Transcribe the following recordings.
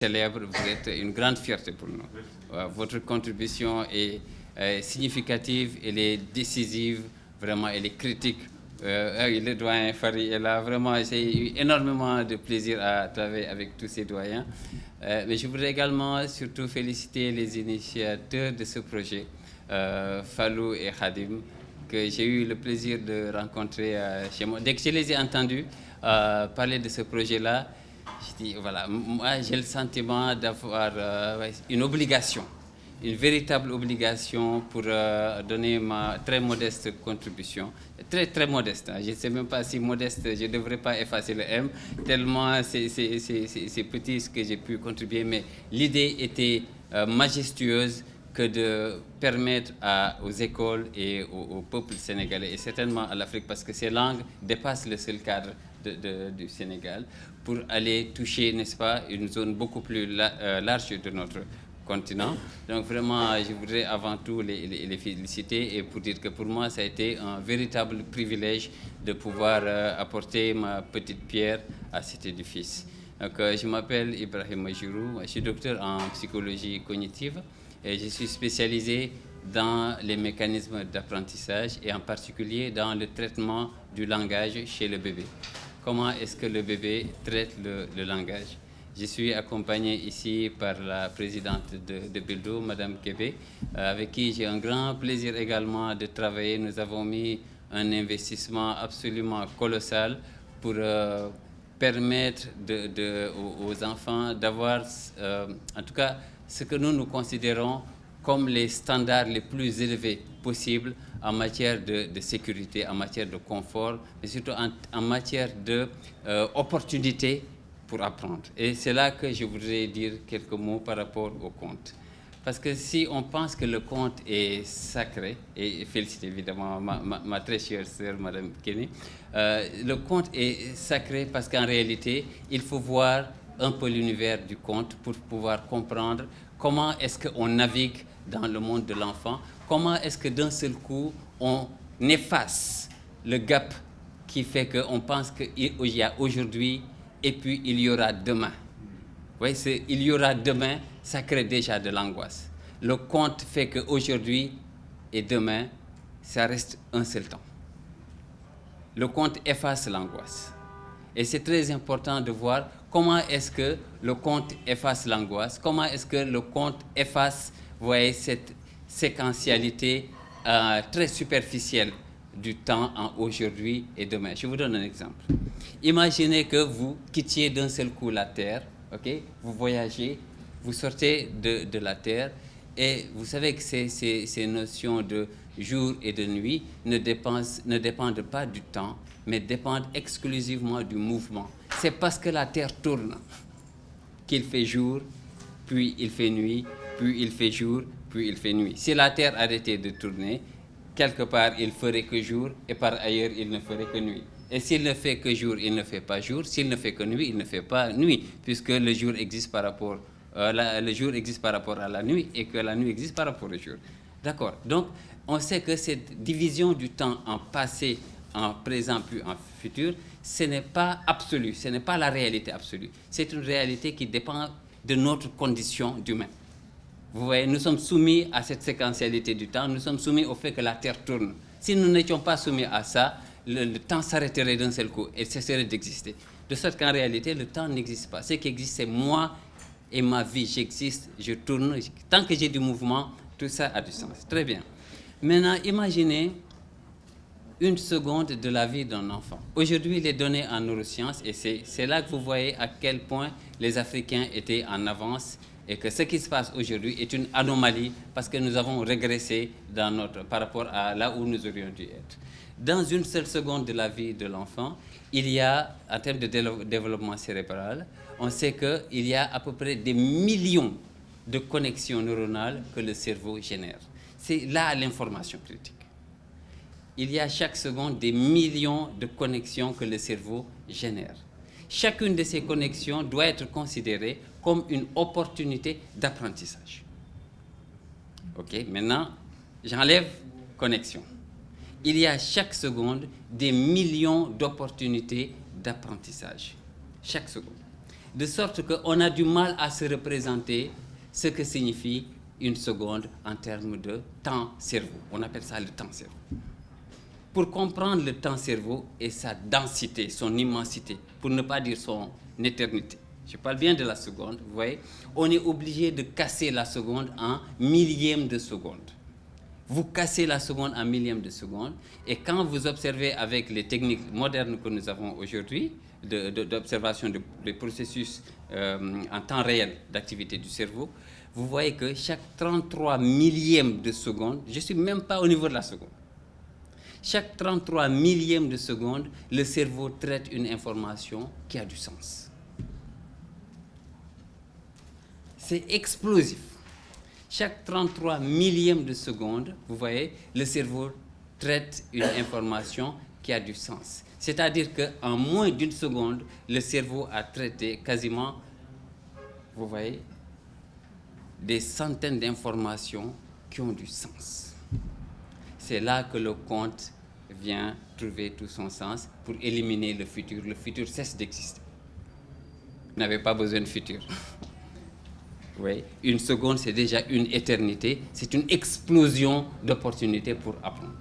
célèbre, vous êtes une grande fierté pour nous. Votre contribution est significative, elle est décisive, vraiment, elle est critique. Le doyen Fari est là, vraiment, j'ai eu énormément de plaisir à travailler avec tous ces doyens. Mais je voudrais également surtout féliciter les initiateurs de ce projet, Fallou et Khadim, que j'ai eu le plaisir de rencontrer chez moi. Dès que je les ai entendus parler de ce projet-là, je dis, voilà, moi j'ai le sentiment d'avoir une obligation, une véritable obligation pour donner ma très modeste contribution. Très, très modeste. Hein. Je ne sais même pas si modeste, je ne devrais pas effacer le M, tellement c'est petit ce que j'ai pu contribuer, mais l'idée était majestueuse que de permettre aux écoles et au peuple sénégalais, et certainement à l'Afrique, parce que ces langues dépassent le seul cadre du Sénégal, pour aller toucher, n'est-ce pas, une zone beaucoup plus large de notre continent. Donc vraiment, je voudrais avant tout les féliciter et pour dire que pour moi, ça a été un véritable privilège de pouvoir apporter ma petite pierre à cet édifice. Donc, je m'appelle Ibrahim Majirou, je suis docteur en psychologie cognitive et je suis spécialisé dans les mécanismes d'apprentissage et en particulier dans le traitement du langage chez le bébé. Comment est-ce que le bébé traite le langage? Je suis accompagné ici par la présidente de Bildo, Madame Kébé, avec qui j'ai un grand plaisir également de travailler. Nous avons mis un investissement absolument colossal pour permettre aux enfants d'avoir, en tout cas, ce que nous considérons comme les standards les plus élevés possibles en matière de sécurité, en matière de confort, mais surtout en matière d'opportunités pour apprendre. Et c'est là que je voudrais dire quelques mots par rapport au conte. Parce que si on pense que le conte est sacré, et félicite évidemment ma très chère sœur, Madame Kenny, le conte est sacré parce qu'en réalité, il faut voir un peu l'univers du conte pour pouvoir comprendre comment est-ce qu'on navigue dans le monde de l'enfant, comment est-ce que d'un seul coup, on efface le gap qui fait qu'on pense qu'il y a aujourd'hui et puis il y aura demain. Oui, il y aura demain, ça crée déjà de l'angoisse. Le conte fait qu'aujourd'hui et demain, ça reste un seul temps. Le conte efface l'angoisse. Et c'est très important de voir comment est-ce que le conte efface l'angoisse, comment est-ce que le conte efface, vous voyez, cette séquentialité très superficielle du temps en aujourd'hui et demain. Je vous donne un exemple. Imaginez que vous quittiez d'un seul coup la Terre, okay? Vous voyagez, vous sortez de la Terre et vous savez que ces notions de jour et de nuit ne dépendent pas du temps, mais dépendent exclusivement du mouvement. C'est parce que la Terre tourne qu'il fait jour, puis il fait nuit, puis il fait jour, puis il fait nuit. Si la Terre arrêtait de tourner, quelque part, il ferait que jour, et par ailleurs, il ne ferait que nuit. Et s'il ne fait que jour, il ne fait pas jour. S'il ne fait que nuit, il ne fait pas nuit, puisque le jour existe par rapport, le jour existe par rapport à la nuit, et que la nuit existe par rapport au jour. D'accord. Donc, on sait que cette division du temps en passé, en présent, puis en futur, ce n'est pas absolu, ce n'est pas la réalité absolue. C'est une réalité qui dépend de notre condition d'humain. Vous voyez, nous sommes soumis à cette séquentialité du temps, nous sommes soumis au fait que la Terre tourne. Si nous n'étions pas soumis à ça, le temps s'arrêterait d'un seul coup et cesserait d'exister. De sorte qu'en réalité, le temps n'existe pas. Ce qui existe, c'est moi et ma vie. J'existe, je tourne. Tant que j'ai du mouvement, tout ça a du sens. Très bien. Maintenant, imaginez une seconde de la vie d'un enfant. Aujourd'hui, il est donné en neurosciences et c'est là que vous voyez à quel point les Africains étaient en avance et que ce qui se passe aujourd'hui est une anomalie parce que nous avons régressé par rapport à là où nous aurions dû être. Dans une seule seconde de la vie de l'enfant, il y a, en termes de développement cérébral, on sait qu'il y a à peu près des millions de connexions neuronales que le cerveau génère. C'est là l'information critique. Il y a chaque seconde des millions de connexions que le cerveau génère. Chacune de ces connexions doit être considérée comme une opportunité d'apprentissage. OK, maintenant, j'enlève connexion. Il y a chaque seconde des millions d'opportunités d'apprentissage. Chaque seconde. de sorte qu'on a du mal à se représenter ce que signifie une seconde en termes de temps cerveau. On appelle ça le temps cerveau. Pour comprendre le temps cerveau et sa densité, son immensité, pour ne pas dire son éternité, je parle bien de la seconde, vous voyez, on est obligé de casser la seconde en millième de seconde. Vous cassez la seconde en millième de seconde, et quand vous observez avec les techniques modernes que nous avons aujourd'hui, d'observation des processus en temps réel d'activité du cerveau, vous voyez que chaque 33 millièmes de seconde, je ne suis même pas au niveau de la seconde, chaque 33 millièmes de seconde, le cerveau traite une information qui a du sens. C'est explosif. Chaque 33 millièmes de seconde, vous voyez, le cerveau traite une information qui a du sens. C'est-à-dire qu'en moins d'une seconde, le cerveau a traité quasiment, vous voyez, des centaines d'informations qui ont du sens. C'est là que le conte vient trouver tout son sens pour éliminer le futur. Le futur cesse d'exister. Vous n'avez pas besoin de futur. Oui, une seconde, c'est déjà une éternité. C'est une explosion d'opportunités pour apprendre.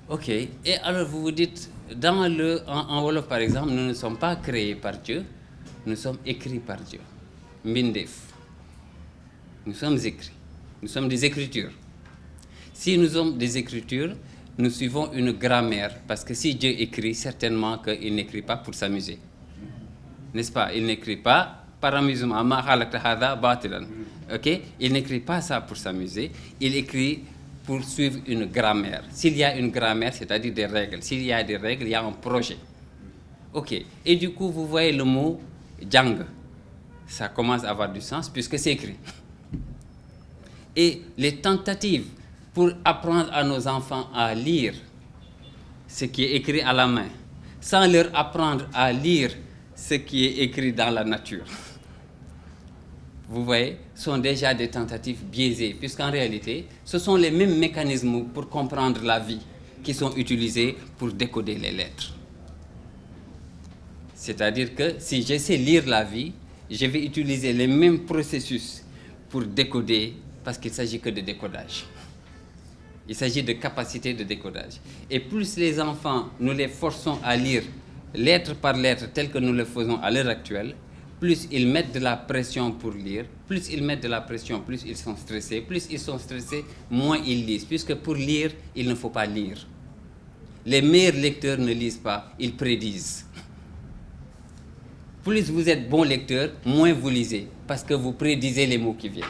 OK. Et alors, vous vous dites, en Wolof, par exemple, nous ne sommes pas créés par Dieu, nous sommes écrits par Dieu. Mbindef. Nous sommes écrits. Nous sommes des écritures. Si nous sommes des écritures, nous suivons une grammaire. Parce que si Dieu écrit, certainement qu'il n'écrit pas pour s'amuser. N'est-ce pas? Il n'écrit pas par amusement. Okay? Il n'écrit pas ça pour s'amuser. Il écrit pour suivre une grammaire. S'il y a une grammaire, c'est-à-dire des règles. S'il y a des règles, il y a un projet. OK. Et du coup, vous voyez le mot « jang ». Ça commence à avoir du sens puisque c'est écrit. Et les tentatives pour apprendre à nos enfants à lire ce qui est écrit à la main, sans leur apprendre à lire ce qui est écrit dans la nature, vous voyez, sont déjà des tentatives biaisées, puisqu'en réalité, ce sont les mêmes mécanismes pour comprendre la vie qui sont utilisés pour décoder les lettres. C'est-à-dire que si j'essaie de lire la vie, je vais utiliser les mêmes processus pour décoder, parce qu'il ne s'agit que de décodage. Il s'agit de capacité de décodage. Et plus les enfants, nous les forçons à lire lettre par lettre tel que nous le faisons à l'heure actuelle, plus ils mettent de la pression pour lire, plus ils mettent de la pression, plus ils sont stressés, moins ils lisent, puisque pour lire, il ne faut pas lire. Les meilleurs lecteurs ne lisent pas, ils prédisent. Plus vous êtes bon lecteur, moins vous lisez, parce que vous prédisez les mots qui viennent.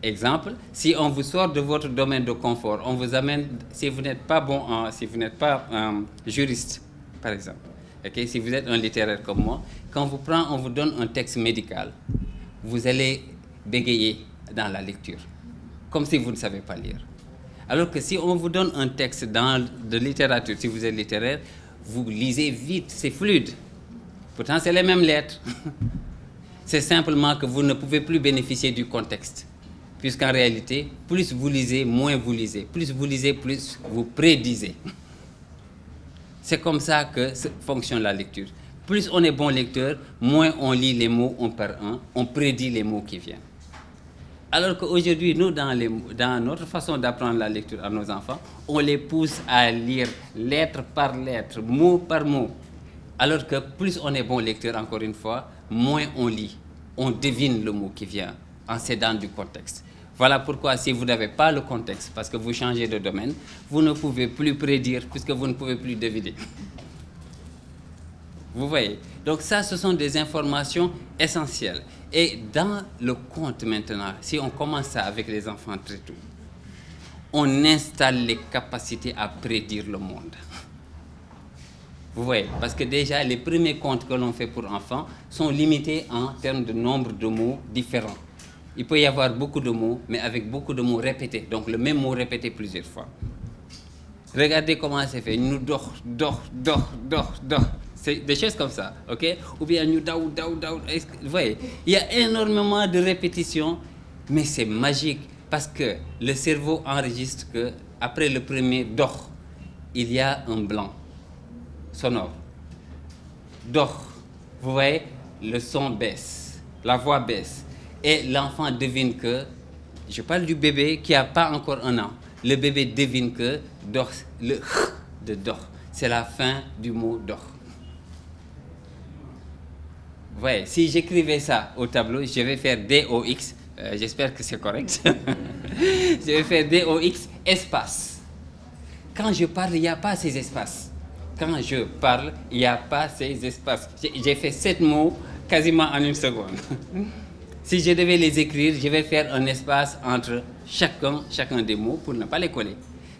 Exemple, si on vous sort de votre domaine de confort, on vous amène, si vous n'êtes pas juriste, par exemple, okay? Si vous êtes un littéraire comme moi, quand on vous donne un texte médical, vous allez bégayer dans la lecture, comme si vous ne savez pas lire. Alors que si on vous donne un texte de littérature, si vous êtes littéraire, vous lisez vite, c'est fluide. Pourtant, c'est les mêmes lettres. C'est simplement que vous ne pouvez plus bénéficier du contexte. Puisqu'en réalité, plus vous lisez, moins vous lisez. Plus vous lisez, plus vous prédisez. C'est comme ça que fonctionne la lecture. Plus on est bon lecteur, moins on lit les mots un par un, on prédit les mots qui viennent. Alors qu'aujourd'hui, nous, dans notre façon d'apprendre la lecture à nos enfants, on les pousse à lire lettre par lettre, mot par mot. Alors que plus on est bon lecteur, encore une fois, moins on lit. On devine le mot qui vient en s'aidant du contexte. Voilà pourquoi si vous n'avez pas le contexte, parce que vous changez de domaine, vous ne pouvez plus prédire puisque vous ne pouvez plus deviner. Vous voyez? Donc ça, ce sont des informations essentielles. Et dans le conte maintenant, si on commence ça avec les enfants très tôt, on installe les capacités à prédire le monde. Vous voyez? Parce que déjà, les premiers contes que l'on fait pour enfants sont limités en termes de nombre de mots différents. Il peut y avoir beaucoup de mots, mais avec beaucoup de mots répétés. Donc le même mot répété plusieurs fois. Regardez comment c'est fait. Nous dor. C'est des choses comme ça, ok? Ou bien nous daou. Vous voyez? Il y a énormément de répétitions, mais c'est magique parce que le cerveau enregistre que après le premier dor, il y a un blanc sonore. Dor. Vous voyez? le son baisse, la voix baisse, et l'enfant devine que, je parle du bébé qui n'a pas encore 1 an, le bébé devine que dor, le h de dor, c'est la fin du mot dor. Vous voyez, si j'écrivais ça au tableau, je vais faire DOX, j'espère que c'est correct, je vais faire DOX espace. Quand je parle, il n'y a pas ces espaces. Quand je parle, il n'y a pas ces espaces. J'ai fait 7 mots quasiment en 1 seconde. Si je devais les écrire, je vais faire un espace entre chacun des mots pour ne pas les coller.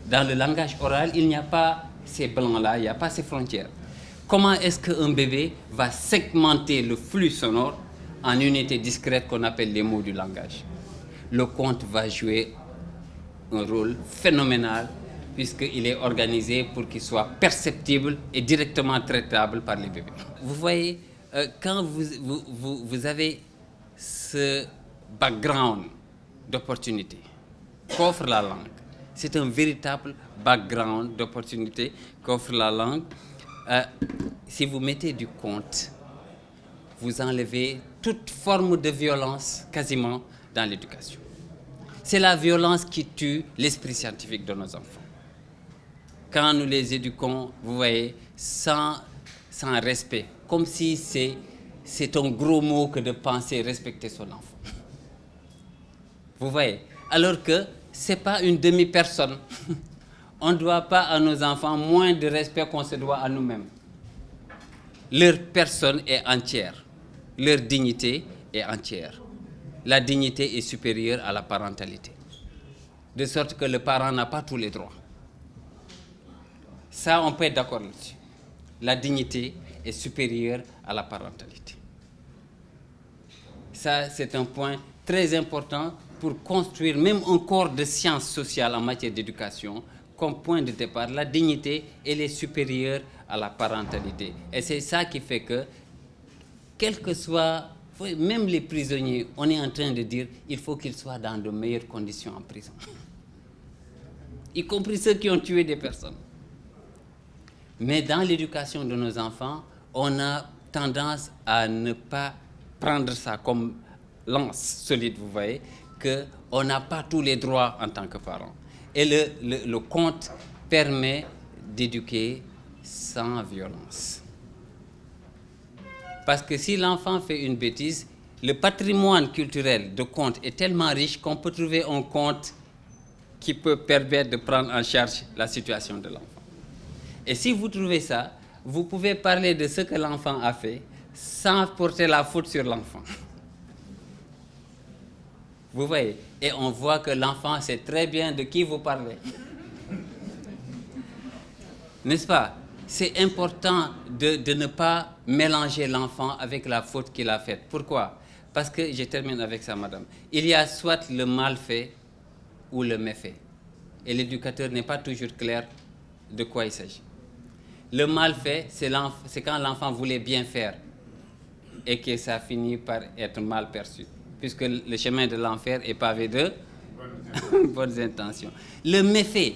Dans le langage oral, il n'y a pas ces blancs-là, il n'y a pas ces frontières. Comment est-ce qu'un bébé va segmenter le flux sonore en unités discrètes qu'on appelle les mots du langage? Le conte va jouer un rôle phénoménal puisqu'il est organisé pour qu'il soit perceptible et directement traitable par les bébés. Vous voyez, quand vous avez ce background d'opportunité qu'offre la langue, c'est un véritable background d'opportunité qu'offre la langue. Si vous mettez du conte, vous enlevez toute forme de violence quasiment dans l'éducation. C'est la violence qui tue l'esprit scientifique de nos enfants. Quand nous les éduquons, vous voyez, sans respect, comme si c'est un gros mot que de penser respecter son enfant. Vous voyez, alors que ce n'est pas une demi-personne. On ne doit pas à nos enfants moins de respect qu'on se doit à nous-mêmes. Leur personne est entière, leur dignité est entière. La dignité est supérieure à la parentalité. De sorte que le parent n'a pas tous les droits. Ça, on peut être d'accord là-dessus. La dignité est supérieure à la parentalité. Ça, c'est un point très important pour construire même un corps de sciences sociales en matière d'éducation. Comme point de départ, la dignité, elle est supérieure à la parentalité. Et c'est ça qui fait que, quel que soit, même les prisonniers, on est en train de dire qu'il faut qu'ils soient dans de meilleures conditions en prison. Y compris ceux qui ont tué des personnes. Mais dans l'éducation de nos enfants, on a tendance à ne pas prendre ça comme lance solide, vous voyez, qu'on n'a pas tous les droits en tant que parents. Et le conte permet d'éduquer sans violence. Parce que si l'enfant fait une bêtise, le patrimoine culturel de conte est tellement riche qu'on peut trouver un conte qui peut permettre de prendre en charge la situation de l'enfant. Et si vous trouvez ça, vous pouvez parler de ce que l'enfant a fait sans porter la faute sur l'enfant. Vous voyez? Et on voit que l'enfant sait très bien de qui vous parlez. N'est-ce pas? C'est important de ne pas mélanger l'enfant avec la faute qu'il a faite. Pourquoi? Parce que, je termine avec ça, madame, il y a soit le mal fait ou le méfait. Et l'éducateur n'est pas toujours clair de quoi il s'agit. Le mal fait, c'est quand l'enfant voulait bien faire et que ça finit par être mal perçu, puisque le chemin de l'enfer est pavé de bonnes intentions. Le méfait,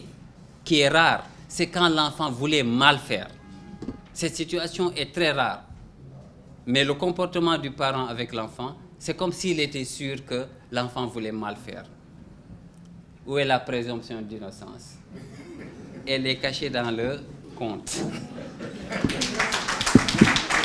qui est rare, c'est quand l'enfant voulait mal faire. Cette situation est très rare. Mais le comportement du parent avec l'enfant, c'est comme s'il était sûr que l'enfant voulait mal faire. Où est la présomption d'innocence? Elle est cachée dans le conte.